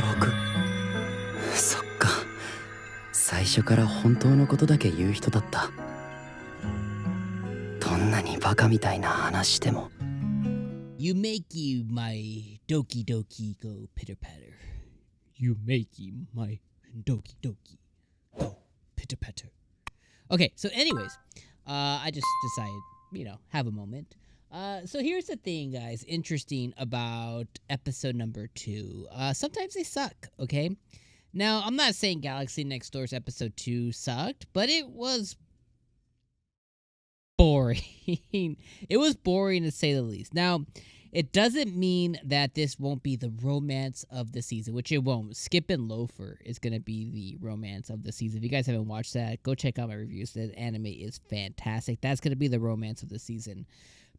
録。そっか。最初から本当のことだけ言う人だった。どんなにバカみたいな話しても。You make you my doki doki go pitter patter. You make you my doki doki go pitter patter. Okay, so anyways, I just decided, have a moment. So here's the thing, guys, interesting about episode number 2. Sometimes they suck, okay? Now, I'm not saying Galaxy Next Door's episode 2 sucked, but it was boring. It was boring to say the least. Now, it doesn't mean that this won't be the romance of the season, which it won't. Skip and Loafer is going to be the romance of the season. If you guys haven't watched that, go check out my reviews. That anime is fantastic. That's going to be the romance of the season.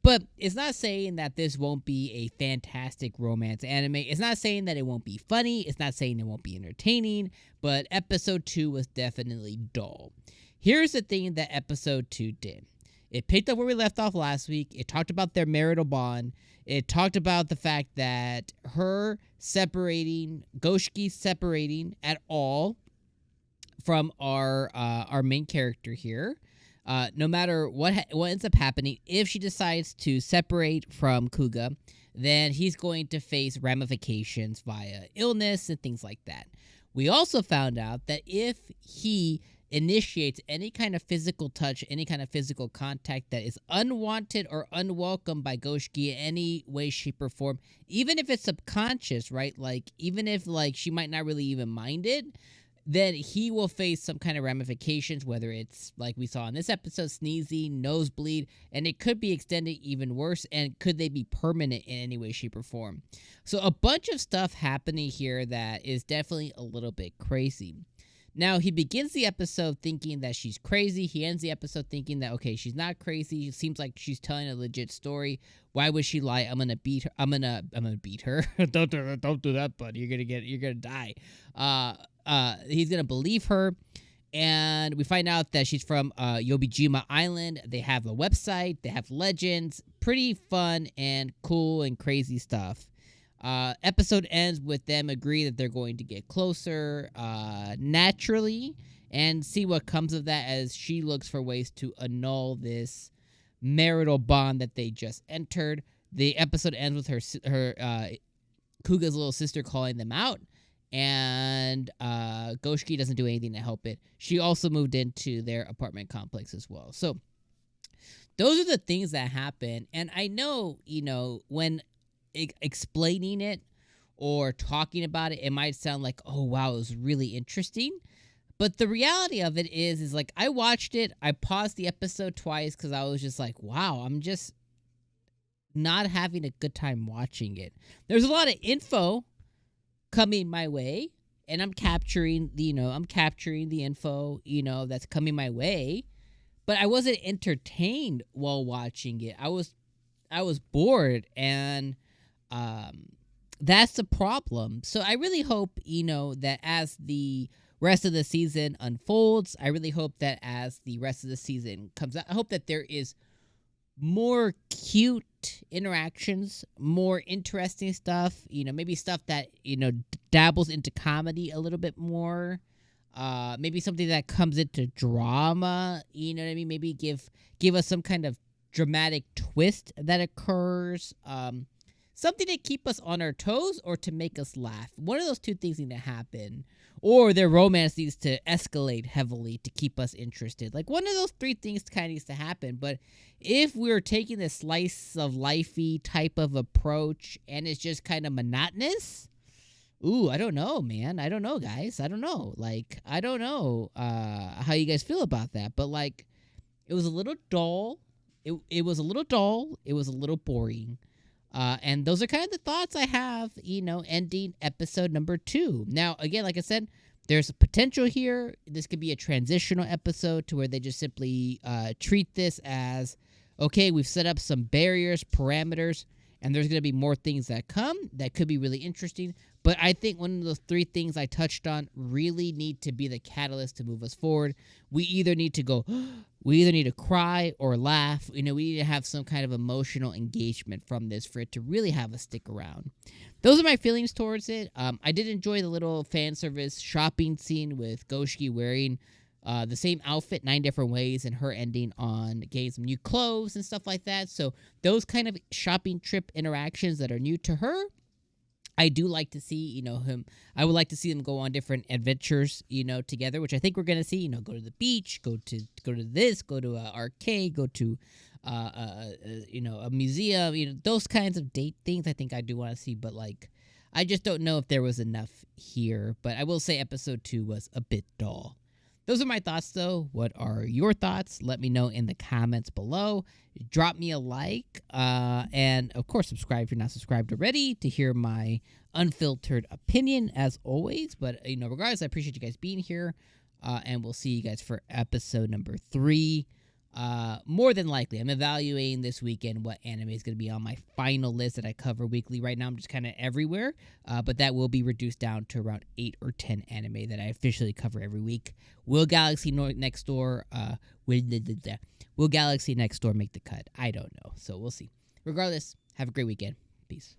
But it's not saying that this won't be a fantastic romance anime. It's not saying that it won't be funny. It's not saying it won't be entertaining. But episode 2 was definitely dull. Here's the thing that episode 2 did. It picked up where we left off last week. It talked about their marital bond. It talked about the fact that 𝐒𝐻𝐚𝐧𝐧𝐞𝐥 separating at all from our main character here. No matter what ends up happening, if she decides to separate from Kuga, then he's going to face ramifications via illness and things like that. We also found out that if he initiates any kind of physical touch, any kind of physical contact that is unwanted or unwelcome by 𝐒𝐻𝐚𝐧𝐽 in any way, shape, or form, even if it's subconscious, right? Like, even if, like, she might not really even mind it, then he will face some kind of ramifications, whether it's, like we saw in this episode, sneezing, nosebleed, and it could be extended even worse, and could they be permanent in any way, shape, or form? So a bunch of stuff happening here that is definitely a little bit crazy. Now, he begins the episode thinking that she's crazy. He ends the episode thinking that, okay, she's not crazy. It seems like she's telling a legit story. Why would she lie? I'm gonna beat her. I'm gonna beat her. Don't do that, bud. You're gonna die. He's gonna believe her. And we find out that she's from Yobijima Island. They have a website. They have legends. Pretty fun and cool and crazy stuff. Episode ends with them agree that they're going to get closer naturally and see what comes of that as she looks for ways to annul this marital bond that they just entered. The episode ends with her Kuga's little sister calling them out, and 𝐒𝐻𝐚𝐧𝐽 doesn't do anything to help it. She also moved into their apartment complex as well. So those are the things that happen, and I know, when explaining it or talking about it, it might sound like, oh wow, it was really interesting. But the reality of it is like, I watched it, I paused the episode twice because I was just like, wow, I'm just not having a good time watching it. There's a lot of info coming my way, and I'm capturing the info, that's coming my way. But I wasn't entertained while watching it. I was bored, and that's the problem. So I really hope, that as the rest of the season unfolds, I really hope that as the rest of the season comes out, I hope that there is more cute interactions, more interesting stuff, maybe stuff that, dabbles into comedy a little bit more. Maybe something that comes into drama, you know what I mean? Maybe give us some kind of dramatic twist that occurs. Something to keep us on our toes or to make us laugh. One of those two things need to happen. Or their romance needs to escalate heavily to keep us interested. Like, one of those three things kind of needs to happen. But if we're taking this slice of lifey type of approach and it's just kind of monotonous, I don't know, man. I don't know, guys. I don't know. Like, I don't know how you guys feel about that. But, like, it was a little dull. It was a little dull. It was a little boring. And those are kind of the thoughts I have, ending episode number 2. Now, again, like I said, there's a potential here. This could be a transitional episode to where they just simply treat this as, okay, we've set up some barriers, parameters, and there's going to be more things that come that could be really interesting. But I think one of those 3 things I touched on really need to be the catalyst to move us forward. We either need to cry or laugh. We need to have some kind of emotional engagement from this for it to really have us stick around. Those are my feelings towards it. I did enjoy the little fan service shopping scene with 𝐒𝐻𝐠 wearing the same outfit 9 different ways, and her ending on getting some new clothes and stuff like that. So those kind of shopping trip interactions that are new to her, I do like to see, him. I would like to see them go on different adventures, together, which I think we're gonna see. Go to the beach, go to this, go to an arcade, go to, a museum. Those kinds of date things. I think I do want to see, but I just don't know if there was enough here. But I will say episode 2 was a bit dull. Those are my thoughts, though. What are your thoughts? Let me know in the comments below. Drop me a like. And, of course, subscribe if you're not subscribed already to hear my unfiltered opinion, as always. But, regardless, I appreciate you guys being here. And we'll see you guys for episode number 3. More than likely, I'm evaluating this weekend what anime is going to be on my final list that I cover weekly. Right now, I'm just kind of everywhere, but that will be reduced down to around 8 or 10 anime that I officially cover every week. Will Galaxy Next Door, will Galaxy Next Door make the cut? I don't know, so we'll see. Regardless, have a great weekend. Peace.